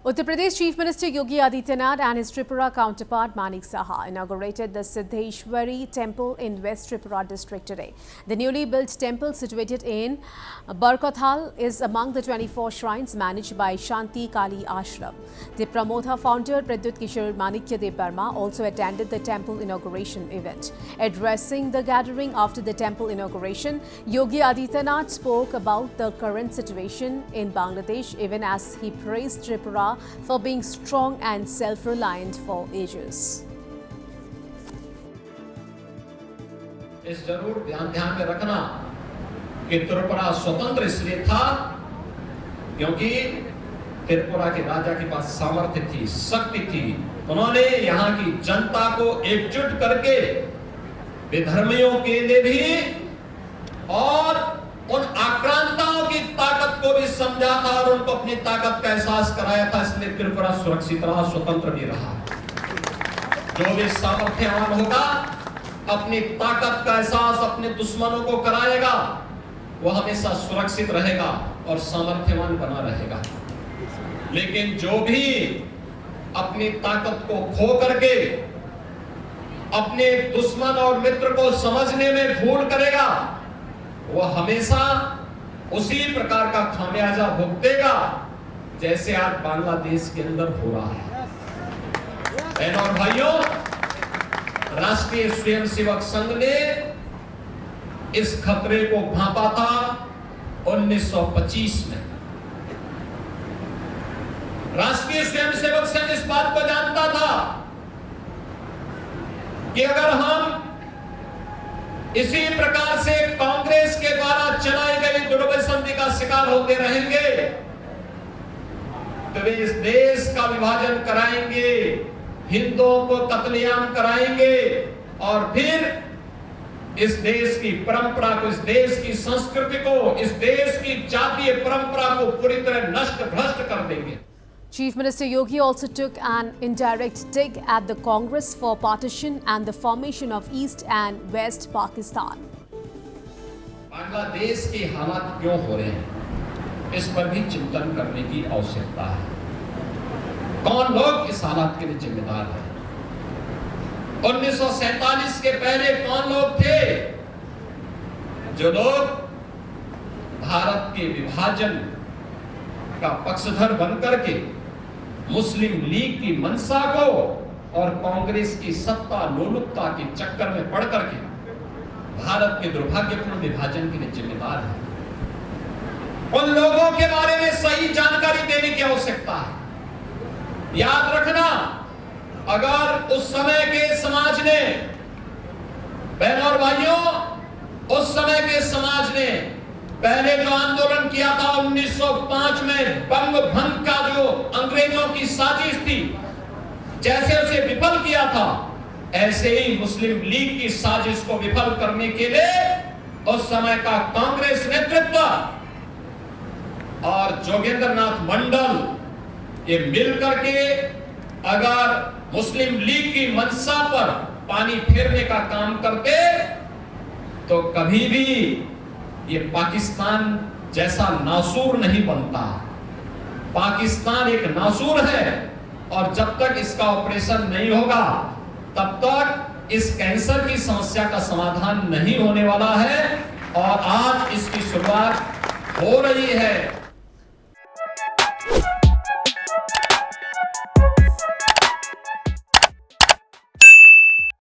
Uttar Pradesh Chief Minister Yogi Adityanath and his Tripura counterpart Manik Saha inaugurated the Siddheshwari Temple in West Tripura district today. The newly built temple situated in Barkothal is among the 24 shrines managed by Shanti Kali Ashram. The Pramodha founder Pradyut Kishore Manikyadev Barma also attended the temple inauguration event. Addressing the gathering after the temple inauguration, Yogi Adityanath spoke about the current situation in Bangladesh even as he praised Tripura for being strong and self-reliant for ages. इस जरूर ध्यान में रखना कि त्रिपुरा स्वतंत्र इसलिए था क्योंकि त्रिपुरा के राजा के पास सामर्थ्य थी, शक्ति थी। उन्होंने यहाँ की जनता को एकजुट करके विधर्मियों के लिए भी और उन आक्रांताओं की ताकत को भी समझा था और उनको अपनी ताकत का एहसास कराया था। इसलिए त्रिपुरा सुरक्षित रहा, स्वतंत्र भी रहा। जो भी सामर्थ्यवान होगा अपनी ताकत का एहसास अपने दुश्मनों को कराएगा, वो हमेशा सुरक्षित रहेगा और सामर्थ्यवान बना रहेगा। लेकिन जो भी अपनी ताकत को खो करके अपने दुश्मन और मित्र को समझने में भूल करेगा, वो हमेशा उसी प्रकार का खामियाजा भुगतेगा जैसे आज बांग्लादेश के अंदर हो रहा है। बहनों और भाइयों, राष्ट्रीय स्वयंसेवक संघ ने इस खतरे को भांपा था 1925 में। राष्ट्रीय स्वयंसेवक संघ इस बात को जानता था कि अगर हम इसी प्रकार से कांग्रेस के द्वारा चलाई गई दुर्व्यसंधि का शिकार होते रहेंगे तो वे इस देश का विभाजन कराएंगे, हिंदुओं को कत्लेआम कराएंगे और फिर इस देश की परंपरा को, इस देश की संस्कृति को, इस देश की जातीय परंपरा को पूरी तरह नष्ट भ्रष्ट कर देंगे। Chief Minister Yogi also took an indirect dig at the Congress for partition and the formation of East and West Pakistan. Bangladesh के हालात क्यों हो रहे हैं, इस पर भी चिंतन करने की आवश्यकता है। कौन लोग इस हालात के लिए जिम्मेदार हैं? 1947 के पहले कौन लोग थे जो लोग भारत के विभाजन का पक्षधर बनकर के मुस्लिम लीग की मंशा को और कांग्रेस की सत्ता लोलुपता के चक्कर में पड़ करके भारत के दुर्भाग्यपूर्ण विभाजन के लिए जिम्मेदार है। उन लोगों के बारे में सही जानकारी देने की आवश्यकता है। याद रखना, अगर उस समय के समाज ने, बहनों और भाइयों, उस समय के समाज ने पहले जो आंदोलन किया था 1905 में, बंग भंग का जो अंग्रेजों की साजिश थी, जैसे उसे विफल किया था, ऐसे ही मुस्लिम लीग की साजिश को विफल करने के लिए उस समय का कांग्रेस नेतृत्व और जोगेंद्र नाथ मंडल ये मिल करके अगर मुस्लिम लीग की मंशा पर पानी फेरने का काम करते तो कभी भी ये पाकिस्तान जैसा नासूर नहीं बनता। पाकिस्तान एक नासूर है और जब तक इसका ऑपरेशन नहीं होगा तब तक इस कैंसर की समस्या का समाधान नहीं होने वाला है और आज इसकी शुरुआत हो रही है।